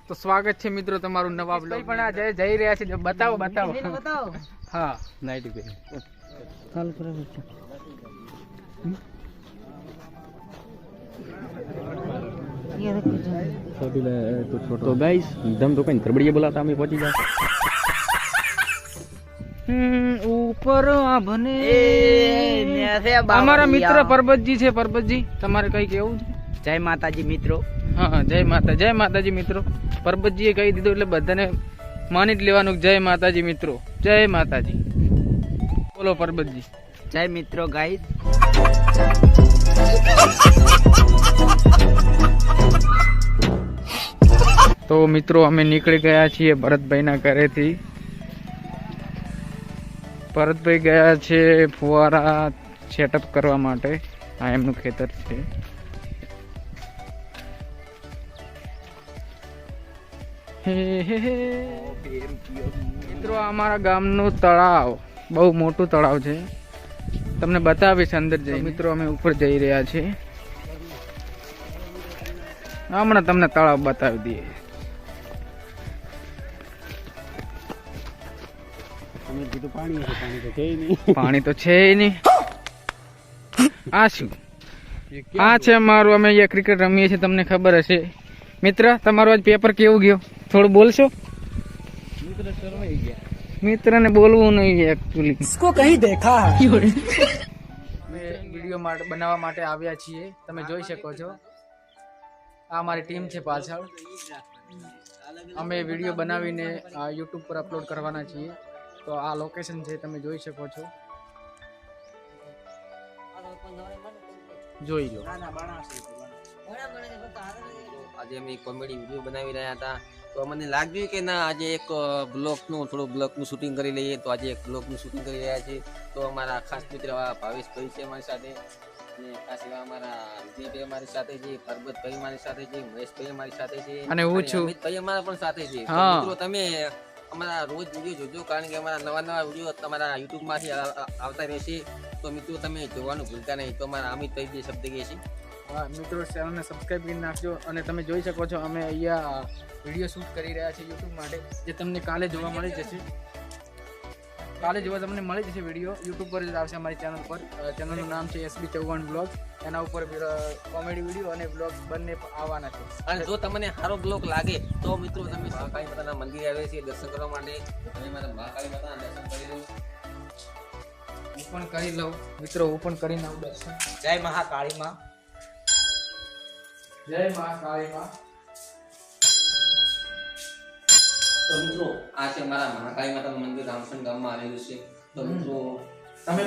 તો સ્વાગત છે મિત્રો તમારું નવા બ્લોગ પણ આ જઈ રહ્યા છે બતાવો હા નાઈટ પે ચાલ तो गाइस दम तो कहीं गड़बड़िया बोला था हमें पहुंची जा ऊपर बने हमारा मित्र परबत जी છે પરબતજી તમારે કઈ કેવું છે જય માતાજી મિત્રો હા જય માતાજી મિત્રો પરબતજીએ કહી દીધું એટલે બધાને માની જ લેવાનું જય માતાજી મિત્રો જય માતાજી બોલો પરબતજી જય મિત્રો ગાઈસ તો મિત્રો અમે નીકળી ગયા છીએ ભરતભાઈના ઘરેથી ભરતભાઈ ગયા છે ફુવારા સેટઅપ કરવા માટે આ એમનું ખેતર છે મિત્રો અમારા ગામનું તળાવ બહુ મોટું તળાવ છે તમને બતાવીશ અંદર જઈ મિત્રો અમે ઉપર જઈ રહ્યા છીએ હમણાં તમને તળાવ બતાવી દઈએ પાણી તો છે નહીં આ શું આ છે અમારું અમે અહીંયા ક્રિકેટ રમીએ છીએ તમને ખબર હશે મિત્ર તમારું આજ પેપર કેવું ગયો થોડું બોલશો મિત્ર ને બોલવું નહીં એકચ્યુઅલી इसको कहीं देखा વિડીયો બનાવવા માટે આવ્યા છીએ તમે જોઈ શકો છો આ અમારી ટીમ છે પાછળ અમે વિડીયો બનાવીને યુટ્યુબ પર અપલોડ કરવાના છીએ તો આ લોકેશન છે તમે જોઈ શકો છો જોઈ લો આજે અમે કોમેડી વિડીયો બનાવી રહ્યા હતા તો મને લાગ્યું કે ના આજે એક થોડું બ્લોગનું શૂટિંગ કરી લઈએ તો આજે એક બ્લોગનું શૂટિંગ કરી રહ્યા છીએ તો અમારા ખાસ મિત્ર ભાવેશભાઈ છે અમારી સાથે અને ખાસ એવા અમારા વિજયભાઈ અમારી સાથે છે પરબતભાઈ મારી સાથે છે મહેશભાઈ અમારી સાથે છે અને હું છું અમિતભાઈ અમારા પણ સાથે છે મિત્રો તમે અમારા રોજ વિડીયો જોજો કારણ કે અમારા નવા વિડીયો તમારા યુટ્યુબમાંથી આવતા રહેશે તો મિત્રો તમે જોવાનું ભૂલતા નહીં તો અમારા અમિતભાઈ જે શબ્દ કહે છે હા મિત્રો ચેનલને સબસ્ક્રાઇબ કરી નાખજો અને તમે જોઈ શકો છો અમે અહીંયા વિડીયો શૂટ કરી રહ્યા છીએ યુટ્યુબ માટે જે તમને કાલે જોવા મળી જશે તમને મળી જશે વિડીયો યુટ્યુબ પર જ આવશે અમારી ચેનલ પર ચેનલનું નામ છે SB ચૌહાણ બ્લોગ એના ઉપર કોમેડી વિડીયો અને બ્લોગ બંને આવવાના છે અને જો તમને સારો બ્લોગ લાગે તો મિત્રો તમે મહાકાળી માતાના મંદિરે આવે છે દર્શન કરવા માટે તમે મારા મહાકાળી માતાના દર્શન કરી લો હું પણ કરી લઉં મિત્રો હું પણ કરીને આવું દર્શન જય મહાકાળી માં જય મહાકાળી માં તો મિત્રો આ છે અમારા મહાકાળી માતાનું મંદિર રામસણ ગામમાં આવેલું છે તો મિત્રો તમે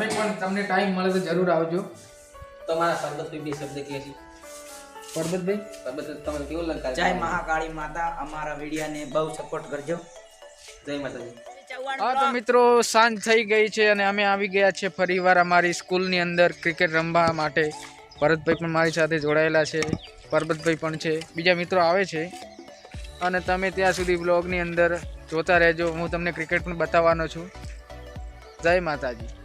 પણ તમને ટાઈમ મળે તો જરૂર આવજો તમારા પરબતભાઈ બે શબ્દ કહે છે પરબતભાઈ તમને કેવું લાગે જય મહાકાળી માતા અમારા વિડિયાને બહુ સપોર્ટ કરજો જય માતાજી હા તો મિત્રો સાંજ થઈ ગઈ છે અને અમે આવી ગયા છે ફરીવાર અમારી સ્કૂલની અંદર ક્રિકેટ રમવા માટે ભરતભાઈ પણ મારી સાથે જોડાયેલા છે પરબતભાઈ પણ છે બીજા મિત્રો આવે છે અને તમે ત્યાં સુધી બ્લોગની અંદર જોતા રહેજો હું તમને ક્રિકેટ પણ બતાવવાનો છું જય માતાજી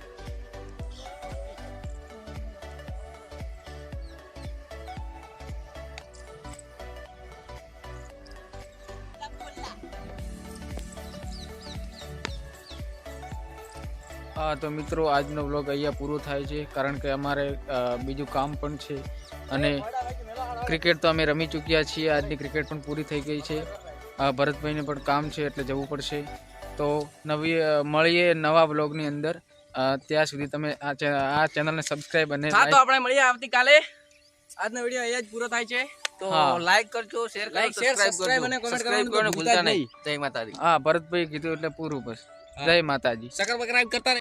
હા તો મિત્રો આજનો વ્લોગ અહીંયા પૂરો થાય છે કારણ કે અમારે બીજું કામ પણ છે અને ક્રિકેટ તો અમે રમી ચૂક્યા છીએ આજની ક્રિકેટ પણ પૂરી થઈ ગઈ છે ભરતભાઈને પણ કામ છે એટલે જવું પડશે તો મળીએ નવા વ્લોગની અંદર ત્યાં સુધી તમે આ ચેનલને સબસ્ક્રાઇબ અને તો આપણે મળીએ આવતીકાલે આજનો વિડીયો અહીંયા જ પૂરો થાય છે તો લાઈક કરજો શેર કરજો સબસ્ક્રાઇબ અને કોમેન્ટ કરવાનું ભૂલતા નહીં જય માતાજી હા ભરતભાઈ કીધું એટલે પૂરું બસ જય માતાજી સબસ્ક્રાઇબ કરતા